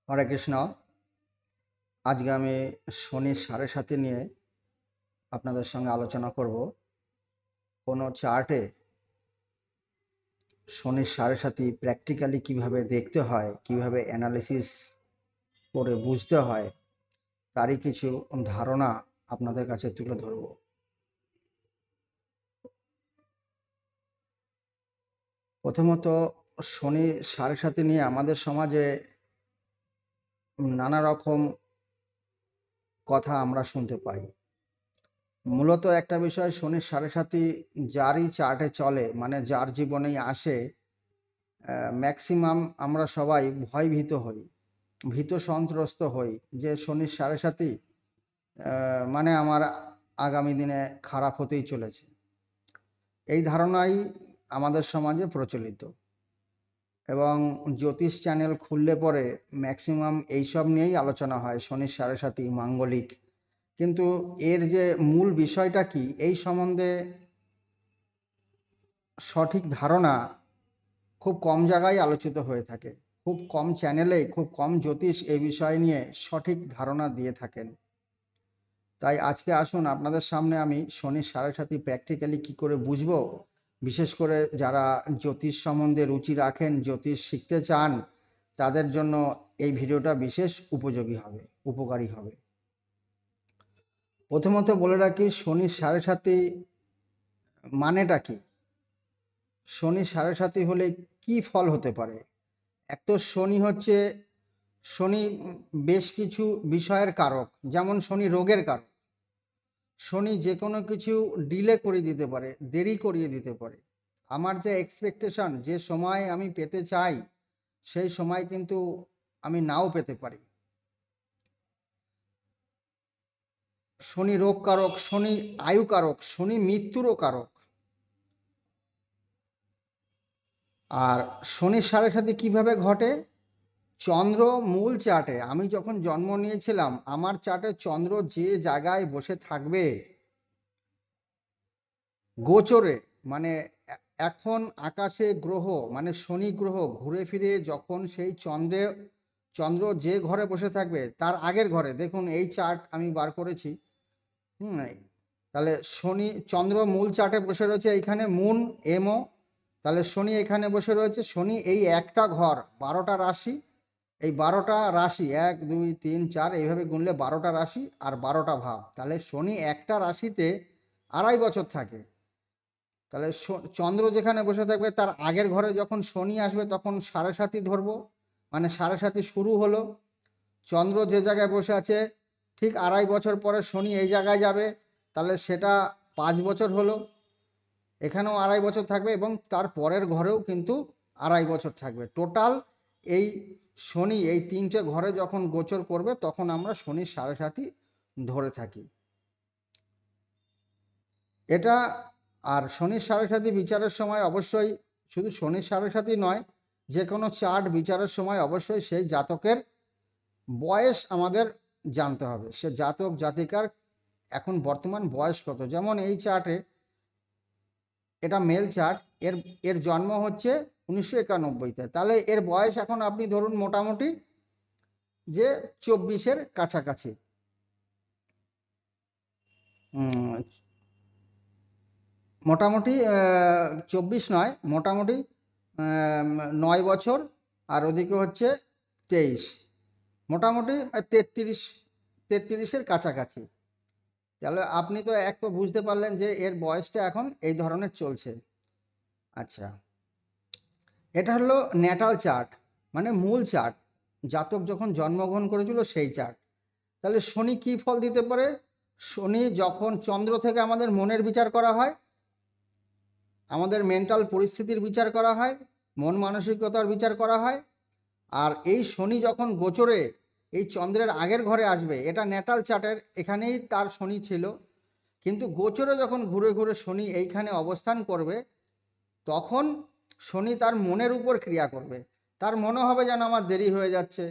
হরে কৃষ্ণ। আজকে আমি শনির সাড়ে সাথী নিয়ে আপনাদের সঙ্গে আলোচনা করব। কোনো চার্টে শনির সাড়ে সাথী প্র্যাকটিক্যালি কিভাবে দেখতে হয়, কিভাবে অ্যানালিসিস করে বুঝতে হয়, তারই কিছু ধারণা আপনাদের কাছে তুলে ধরব। প্রথমত, শনি সাড়ে সাথী নিয়ে আমাদের সমাজে নানা রকম কথা আমরা শুনতে পাই। মূলত একটা বিষয়, শনির সাড়ে সাথী যারই চার্টে চলে, মানে যার জীবনেই আসে, ম্যাক্সিমাম আমরা সবাই ভয়ভীত হই, ভীত সন্ত্রস্ত হই যে শনির সাড়ে সাথী মানে আমার আগামী দিনে খারাপ হতেই চলেছে। এই ধারণাই আমাদের সমাজে প্রচলিত, এবং জ্যোতিষ চ্যানেল খুললে পরে ম্যাক্সিমাম এইসব নিয়েই আলোচনা হয়, শনির সাড়ে সাথী, মাঙ্গলিক। কিন্তু এর যে মূল বিষয়টা কি, এই সম্বন্ধে সঠিক ধারণা খুব কম জায়গায় আলোচিত হয়ে থাকে। খুব কম চ্যানেলেই, খুব কম জ্যোতিষ এই বিষয় নিয়ে সঠিক ধারণা দিয়ে থাকেন। তাই আজকে আসুন আপনাদের সামনে আমি শনির সাড়ে সাথী প্র্যাকটিক্যালি কি করে বুঝবো, বিশেষ করে যারা জ্যোতিষ সম্বন্ধে রুচি রাখেন, জ্যোতিষ শিখতে চান, তাদের জন্য এই ভিডিওটা বিশেষ উপযোগী হবে, উপকারী হবে। প্রথমত বলে রাখি, শনির সাড়ে সাথী মানেটা কি। শনি সাড়ে সাথী হলে কি ফল হতে পারে। এক তো শনি হচ্ছে, শনি বেশ কিছু বিষয়ের কারক। যেমন শনি রোগের কারক। শনি যে কোনো কিছু ডিলে করে দিতে পারে, দেরি করিয়ে দিতে পারে। আমার যে এক্সপেকটেশন, যে সময় আমি পেতে চাই, সেই সময় কিন্তু আমি নাও পেতে পারি। শনি রোগ কারক, শনি আয়ু কারক, শনি মৃত্যুরও কারক। আর শনির সাড়ে সাথে কিভাবে ঘটে, চন্দ্র মূল চার্টে, আমি যখন জন্ম নিয়েছিলাম আমার চার্টে চন্দ্র যে জায়গায় বসে থাকবে গোচরে, মানে এখন আকাশে গ্রহ, মানে শনি গ্রহ ঘুরে ফিরে যখন সেই চন্দ্র যে ঘরে বসে থাকবে তার আগের ঘরে, দেখুন এই চার্ট আমি বার করেছি। হুম, তাহলে শনি চন্দ্র মূল চার্টে বসে রয়েছে এইখানে, মুন এমও। তাহলে শনি এখানে বসে রয়েছে। শনি এই একটা ঘর, 12টা রাশি, এই 12টা রাশি 1 2 3 4 এইভাবে গুনলে 12টা রাশি আর 12টা ভাব। তাহলে শনি একটা রাশিতে 2.5 বছর থাকে। তাহলে চন্দ্র যেখানে বসে থাকবে তার আগের ঘরে যখন শনি আসবে তখন সাড়ে সাথী ধরবো, মানে সাড়ে সাথী শুরু হলো। চন্দ্র যে জায়গায় বসে আছে ঠিক 2.5 বছর পরে শনি এই জায়গায় যাবে, তাহলে সেটা 5 বছর হলো। এখানেও 2.5 বছর থাকবে এবং তার পরের ঘরেও কিন্তু 2.5 বছর থাকবে। টোটাল এই শনি এই 3টে ঘরে যখন গোচর করবে তখন আমরা শনির সাড়ে সাথী ধরে থাকি এটা। আর শনির সাড়ে সাথী বিচারের সময় অবশ্যই, শুধু শনির সাড়ে সাথী নয়, যে কোনো চার্ট বিচারের সময় অবশ্যই সেই জাতকের বয়স আমাদের জানতে হবে। সে জাতক জাতিকার এখন বর্তমান বয়স কত। যেমন এই চার্টে, এটা মেল চার্ট, এর এর জন্ম হচ্ছে 1991-তে, তাহলে এর বয়স এখন আপনি ধরুন মোটামুটি যে 24-এর কাছাকাছি। মোটামুটি 24 নয়, মোটামুটি 9 বছর, আর ওদিকে হচ্ছে 23, মোটামুটি 33-এর কাছাকাছি। তাহলে আপনি তো এক তো বুঝতে পারলেন যে এর বয়সটা এখন এই ধরনের চলছে। আচ্ছা, এটা হলো ন্যাটাল চার্ট, মানে মূল চার্ট, জাতক যখন জন্মগ্রহণ করেছিল সেই চার্ট। তাহলে শনি কি ফল দিতে পারে। শনি যখন চন্দ্র থেকে আমাদের মনের বিচার করা হয়, আমাদের মেন্টাল পরিস্থিতির বিচার করা হয়, মন মানসিকতার বিচার করা হয়। আর এই শনি যখন গোচরে এই চন্দ্রের আগের ঘরে আসবে, এটা ন্যাটাল চার্টের, এখানেই তার শনি ছিল, কিন্তু গোচরে যখন ঘুরে ঘুরে শনি এইখানে অবস্থান করবে তখন শনি তার মনের উপর ক্রিয়া করবে। তার মনে হবে যেন আমার দেরি হয়ে যাচ্ছে,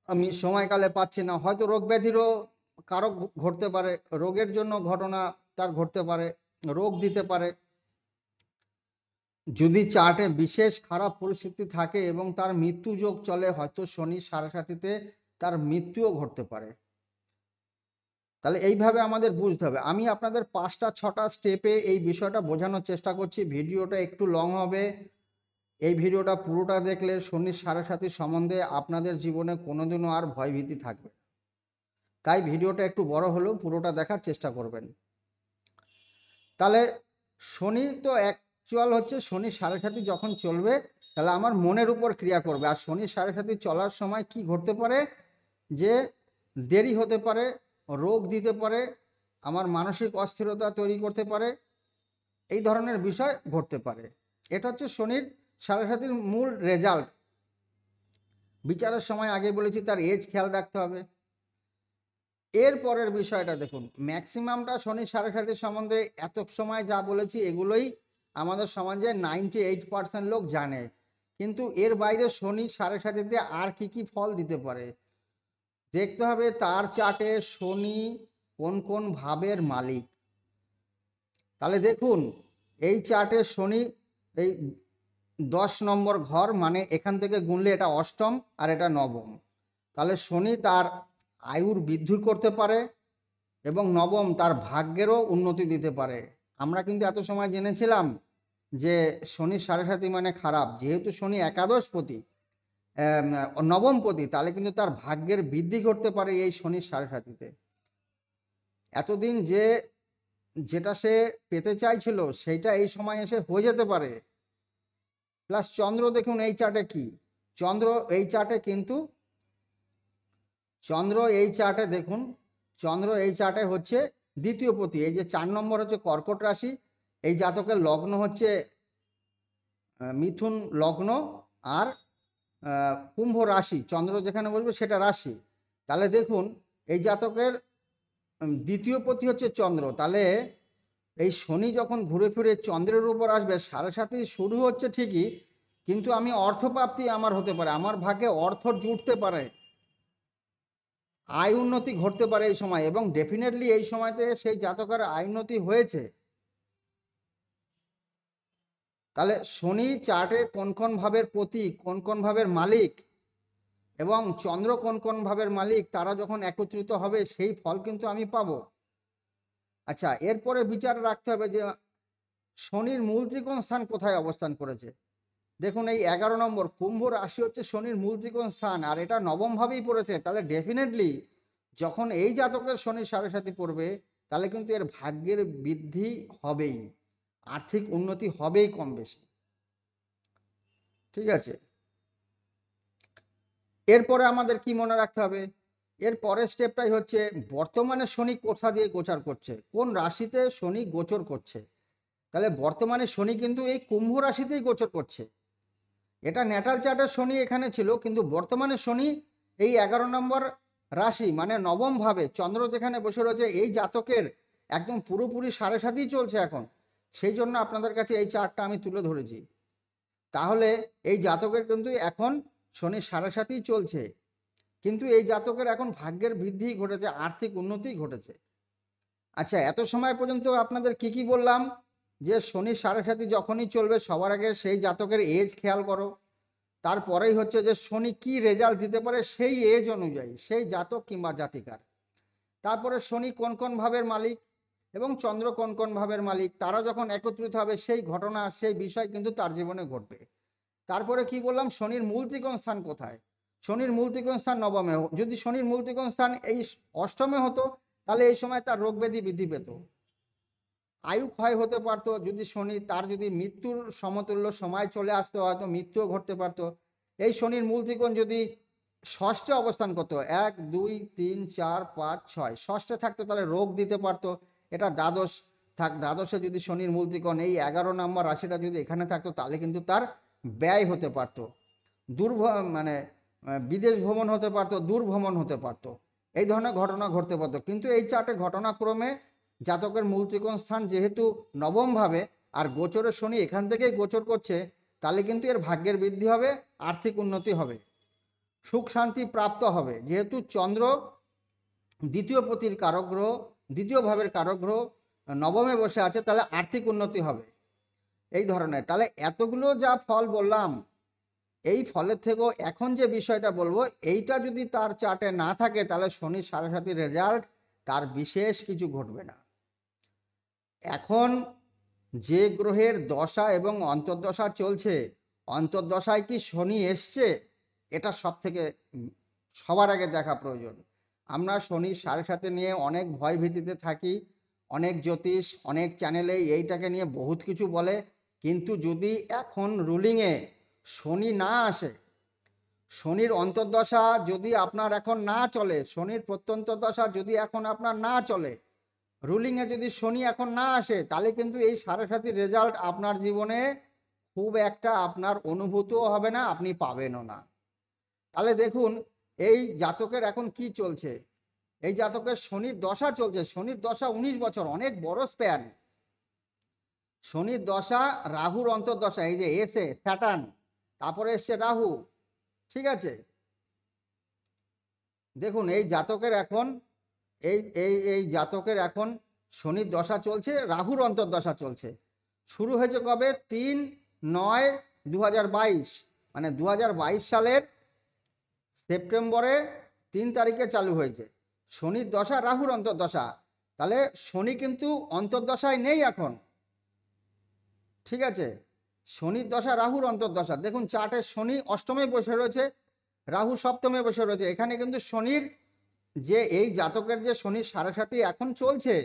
আমি সময়কালে পাচ্ছি না, হয়তো রোগ ব্যাধিরও কারক ঘটতে পারে, রোগের জন্য ঘটনা তার ঘটতে পারে, রোগ দিতে পারে। যদি চার্টে বিশেষ খারাপ পরিস্থিতি থাকে এবং তার মৃত্যু যোগ চলে, হয়তো শনি সাড়ে সাথীতে তার মৃত্যুও ঘটতে পারে। তাহলে এইভাবে আমাদের বুঝতে হবে। আমি আপনাদের 5টা-6টা স্টেপে এই বিষয়টা বোঝানোর চেষ্টা করছি। ভিডিওটা একটু লং হবে। এই ভিডিওটা পুরোটা দেখলে শনির সাড়ে সাথী সম্বন্ধে আপনাদের জীবনে কোনোদিনও আর ভয়ভীতি থাকবে। তাই ভিডিওটা একটু বড় হলেও পুরোটা দেখার চেষ্টা করবেন। তাহলে শনি তো অ্যাকচুয়াল হচ্ছে, শনির সাড়ে সাথী যখন চলবে তাহলে আমার মনের উপর ক্রিয়া করবে। আর শনির সাড়ে সাথী চলার সময় কি ঘটতে পারে, যে দেরি হতে পারে, রোগ দিতে পারে, আমার মানসিক অস্থিরতা তৈরি করতে পারে, এই ধরনের বিষয় ঘটতে পারে। এটা হচ্ছে শনির সাড়ে সাথীর মূল রেজাল্ট। বিচারের সময় আগে বলেছি তার এজ খেয়াল রাখতে হবে। এর পরের বিষয়টা দেখুন, ম্যাক্সিমামটা শনির সাড়ে সাথী সম্বন্ধে এত সময় যা বলেছি এগুলোই আমাদের সমাজে 98% লোক জানে। কিন্তু এর বাইরে শনি সাড়ে সাথীতে আর কি কি ফল দিতে পারে দেখতে হবে। তার চার্টে শনি কোন কোন ভাবের মালিক। তাহলে দেখুন, এই চার্টে শনি এই 10 নম্বর ঘর, মানে এখান থেকে গুনলে এটা অষ্টম আর এটা নবম। তাহলে শনি তার আয়ুর বৃদ্ধি করতে পারে এবং নবম তার ভাগ্যেরও উন্নতি দিতে পারে। আমরা কিন্তু এত সময় জেনেছিলাম যে শনির সাড়ে সাথী মানে খারাপ। যেহেতু শনি একাদশপতি, নবমপতি, তাহলে কিন্তু তার ভাগ্যের বৃদ্ধি করতে পারে এই শনির সাড়ে সাথীতে। এতদিন যেটা সে পেতে চাইছিল সেইটা এই সময় এসে হয়ে যেতে পারে। প্লাস চন্দ্র দেখুন এই চার্টে কি, চন্দ্র এই চার্টে কিন্তু চন্দ্র এই চার্টে দেখুন, চন্দ্র এই চার্টে হচ্ছে দ্বিতীয় পতি। এই যে 4 নম্বর হচ্ছে কর্কট রাশি, এই জাতকের লগ্ন হচ্ছে মিথুন লগ্ন, আর কুম্ভ রাশি। চন্দ্র যেখানে বসবে সেটা রাশি। তাহলে দেখুন এই জাতকের দ্বিতীয় পতি হচ্ছে চন্দ্র। তাহলে এই শনি যখন ঘুরে ফিরে চন্দ্রের উপর আসবে, সাড়ে সাথে শুরু হচ্ছে ঠিকই, কিন্তু আমি অর্থপ্রাপ্তি আমার হতে পারে, আমার ভাগ্যে অর্থ জুটতে পারে, আয় উন্নতি ঘটতে পারে এই সময়। এবং ডেফিনেটলি এই সময়তে সেই জাতকের আয় উন্নতি হয়েছে। তাহলে শনি চার্টে কোন কোন ভাবের পতি, কোন কোন ভাবের মালিক, এবং চন্দ্র কোন কোন ভাবের মালিক, তারা যখন একত্রিত হবে সেই ফল কিন্তু আমি পাবো। আচ্ছা, এরপরে বিচার রাখতে হবে যে শনির মূল ত্রিকোণ স্থান কোথায় অবস্থান করেছে। দেখুন এই 11 নম্বর কুম্ভ রাশি হচ্ছে শনির মূল ত্রিকোণ স্থান, আর এটা নবম ভাবেই পড়েছে। তাহলে ডেফিনেটলি যখন এই জাতকের শনির সাড়ে সাথী পড়বে, তাহলে কিন্তু এর ভাগ্যের বৃদ্ধি হবেই, আর্থিক উন্নতি হবেই কম বেশি। ঠিক আছে, এরপরে আমাদের কি মনে রাখতে হবে, এর পরের স্টেপটাই হচ্ছে বর্তমানে শনি কোথা দিয়ে গোচর করছে, কোন রাশিতে শনি গোচর করছে। তাহলে বর্তমানে শনি কিন্তু এই কুম্ভ রাশিতেই গোচর করছে। এটা ন্যাটাল চার্টের শনি এখানে ছিল, কিন্তু বর্তমানে শনি এই 11 নম্বর রাশি মানে নবম ভাবে চন্দ্র যেখানে বসে রয়েছে, এই জাতকের একদম পুরোপুরি সাড়ে সাথেই চলছে এখন। সেই জন্য আপনাদের কাছে এই চার্টটা আমি তুলে ধরেছি। তাহলে এই জাতকের কিন্তু এখন শনি সাড়ে সাথেই চলছে, কিন্তু এই জাতকের এখন ভাগ্যের বৃদ্ধি ঘটেছে, আর্থিক উন্নতি ঘটেছে। আচ্ছা, এত সময় পর্যন্ত আপনাদের কি কি বললাম, যে শনি সাড়ে সাথী যখনই চলবে সবার আগে সেই জাতকের এজ খেয়াল করো। তারপরেই হচ্ছে যে শনি কি রেজাল্ট দিতে পারে সেই এজ অনুযায়ী, সেই জাতক কিংবা জাতিকার। তারপরে শনি কোন কোন ভাবের মালিক এবং চন্দ্র কোন কোন ভাবের মালিক, তারা যখন একত্রিত হবে সেই ঘটনা, সেই বিষয় কিন্তু তার জীবনে ঘটবে। তারপরে কি বললাম, শনির মূল ত্রিকোণ স্থান কোথায়। শনির মূল ত্রিকোণ স্থান নবমে। যদি শনির মূল ত্রিকোণ স্থান এই অষ্টমে হতো, তাহলে এই সময় তার রোগ ব্যাধি বৃদ্ধি পেত, আয়ু ক্ষয় হতে পারতো। যদি শনি তার যদি মৃত্যুর সমতুল্য সময় চলে আসতো, হয়তো মৃত্যুও ঘটতে পারতো। এই শনির মূল ত্রিকোণ যদি ষষ্ঠে অবস্থান করতো, 1 2 3 4 5 6 ষষ্ঠে থাকতো, তাহলে রোগ দিতে পারতো। এটা দ্বাদশ দ্বাদশে যদি শনির মূল ত্রিকোণ এই 11 নম্বর রাশিটা যদি এখানে থাকতো, তাহলে কিন্তু তার ব্যয় হতে পারতো, মানে বিদেশ ভ্রমণ হতে পারতো, দূরভ্রমণ হতে পারতো, এই ধরনের ঘটনা ঘটতে পারতো। কিন্তু এই চার্টে ঘটনাক্রমে জাতকের মূল ত্রিকোণ স্থান যেহেতু নবম ভাবে, আর গোচরের শনি এখান থেকেই গোচর করছে, তাহলে কিন্তু এর ভাগ্যের বৃদ্ধি হবে, আর্থিক উন্নতি হবে, সুখ শান্তি প্রাপ্ত হবে। যেহেতু চন্দ্র দ্বিতীয় পতির কারক গ্রহ, দ্বিতীয় ভাবের কারক গ্রহ, নবমে বসে আছে, তাহলে আর্থিক উন্নতি হবে। এই ধরনের। তাহলে এতগুলো যা ফল বললাম, এই ফলের থেকেও এখন যে বিষয়টা বলবো, এইটা যদি তার চার্টে না থাকে তাহলে শনির সাড়ে সাথী রেজাল্ট তার বিশেষ কিছু ঘটবে না। এখন যে গ্রহের দশা এবং অন্তর্দশা চলছে, অন্তর্দশায় কি শনি এসছে, এটা সব থেকে সবার আগে দেখা প্রয়োজন। আমরা শনির সাড়ে সাথে নিয়ে অনেক ভয় ভীতিতে থাকি, অনেক জ্যোতিষ অনেক চ্যানেলে এইটাকে নিয়ে বহুত কিছু বলে, কিন্তু যদি এখন রুলিংয়ে শনি না আসে, শনির অন্তর্দশা যদি আপনার এখন না চলে, শনির প্রত্যন্ত দশা যদি এখন আপনার না চলে, রুলিংয়ে যদি শনি এখন না আসে, তাহলে কিন্তু এই সাড়ে সাথী রেজাল্ট আপনার জীবনে খুব একটা আপনার অনুভূতও হবে না, আপনি পাবেনও না। তাহলে দেখুন এই জাতকের এখন কি চলছে, এই জাতকের শনির দশা চলছে, শনির দশা 19 বছর, অনেক বড় স্প্যান। শনির দশা, রাহুর অন্তর্দশা, এই যে এসে স্যাটার্ন, তারপরে এসছে রাহু, ঠিক আছে। দেখুন এই জাতকের এখন এই জাতকের এখন শনির দশা চলছে, রাহুর অন্তর্দশা চলছে। শুরু হয়েছে কবে? 3/9/2022, মানে 2022 সালের সেপ্টেম্বরে 3 তারিখে চালু হয়েছে শনির দশা, রাহুর অন্তর্দশা। তাহলে শনি কিন্তু অন্তর্দশায় নেই এখন, ঠিক আছে। শনির দশা, রাহুর অন্তর্দশা। দেখুন চার্টে শনি অষ্টমে বসে রয়েছে, রাহু সপ্তমে বসে রয়েছে। এখানে কিন্তু শনির যে এই জাতকের যে শনির সাড়ে সাথী এখন চলছে,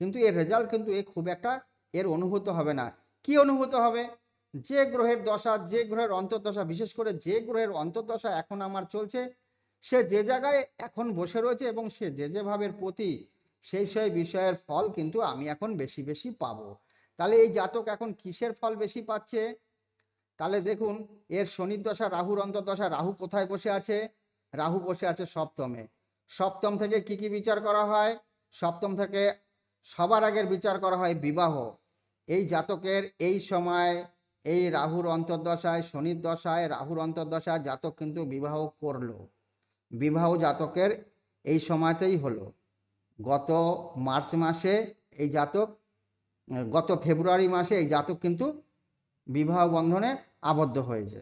কিন্তু এর রেজাল্ট কিন্তু এ খুব একটা এর অনুভূত হবে না। কি অনুভূত হবে? যে গ্রহের দশা, যে গ্রহের অন্তর্দশা, বিশেষ করে যে গ্রহের অন্তর্দশা এখন আমার চলছে, সে যে জায়গায় এখন বসে রয়েছে এবং সে যে যে ভাবের প্রতি, সেই সেই বিষয়ের ফল কিন্তু আমি এখন বেশি বেশি পাবো। তাহলে এই জাতক এখন কিসের ফল বেশি পাচ্ছে? তাহলে দেখুন এর শনির দশা, রাহুর অন্তর্দশা। রাহু কোথায় বসে আছে? রাহু বসে আছে সপ্তমে। সপ্তম থেকে কি কি বিচার করা হয়? সপ্তম থেকে সবার আগের বিচার করা হয় বিবাহ। এই জাতকের এই সময়, এই রাহুর অন্তর্দশায়, শনির দশায়, রাহুর অন্তর্দশায় জাতক কিন্তু বিবাহ করলো। বিবাহ জাতকের এই সময়তেই হলো। গত মার্চ মাসে এই জাতক, গত ফেব্রুয়ারি মাসে এই জাতক কিন্তু বিবাহ বন্ধনে আবদ্ধ হয়েছে,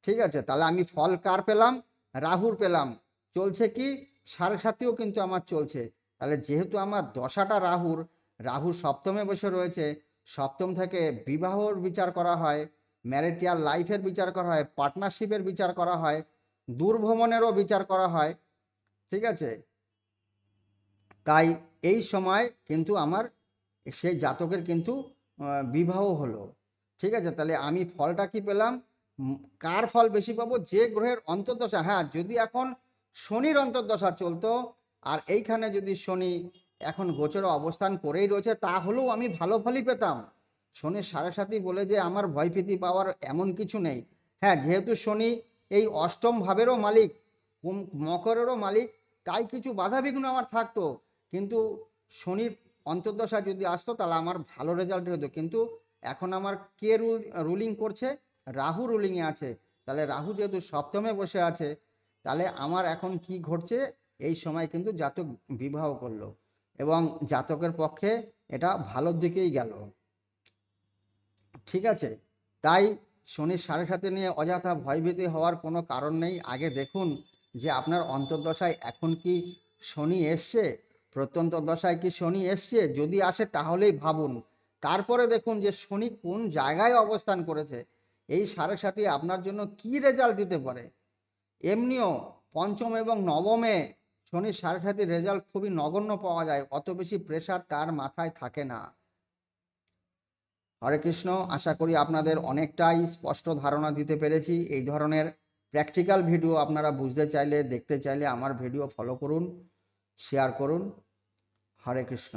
ঠিক আছে। তাহলে আমি ফল কার পেলাম? রাহুর পেলাম। চলছে কি? সাড়ে সাথীও কিন্তু আমার চলছে। তাহলে যেহেতু আমার দশাটা রাহুর, রাহু সপ্তমে বসে রয়েছে, সপ্তম থেকে বিবাহর বিচার করা হয়, ম্যারিটাল লাইফের বিচার করা হয়, পার্টনারশিপের বিচার করা হয়, দূরভ্রমণেরও বিচার করা হয়, ঠিক আছে। তাই এই সময় কিন্তু আমার সেই জাতকের কিন্তু বিবাহ হলো, ঠিক আছে। তাহলে আমি ফলটা কি পেলাম? কার ফল বেশি পাবো? যে গ্রহের অন্তর্দশা। হ্যাঁ, যদি এখন শনির অন্তর্দশা চলতো আর এইখানে যদি শনি এখন গোচরে অবস্থান করেই রয়েছে, তাহলেও আমি ভালো ফলই পেতাম। শনির সাড়ে সাথী বলে যে আমার ভয়ভীতি পাওয়ার এমন কিছু নেই। হ্যাঁ, যেহেতু শনি এই অষ্টম ভাবেরও মালিক, মকরেরও মালিক, তাই কিছু বাধা বিঘ্ন আমার থাকতো, কিন্তু শনির অন্তর্দশা যদি আসতো তাহলে আমার ভালো রেজাল্ট হতো। কিন্তু এখন আমার কে রুলিং করছে? রাহু রুলিংয়ে আছে। তাহলে রাহু যেহেতু সপ্তমে বসে আছে, তাহলে আমার এখন কি ঘটছে? এই সময় কিন্তু জাতক বিবাহ করলো এবং জাতকের পক্ষে এটা ভালোর দিকেই গেল, ঠিক আছে। তাই শনির সাড়ে সাথে নিয়ে অযথা ভয়ভীতি হওয়ার কোনো কারণ নেই। আগে দেখুন যে আপনার অন্তর্দশায় এখন কি শনি এসছে, প্রত্যন্ত দশায় কি শনি এসছে, যদি আসে তাহলেই ভাবুন। তারপরে দেখুন যে শনি কোন জায়গায় অবস্থান করেছে, এই সাড়ে সাথে আপনার জন্য কি রেজাল্ট দিতে পারে। এমনিও পঞ্চম এবং নবমে শনির সাড়ে সাথে রেজাল্ট খুবই নগণ্য পাওয়া যায়, অত বেশি প্রেশার তার মাথায় থাকে না। হরে কৃষ্ণ। আশা করি আপনাদের অনেকটাই স্পষ্ট ধারণা দিতে পেরেছি। এই ধরনের প্র্যাকটিক্যাল ভিডিও আপনারা বুঝতে চাইলে, দেখতে চাইলে আমার ভিডিও ফলো করুন, শেয়ার করুন। হরে কৃষ্ণ।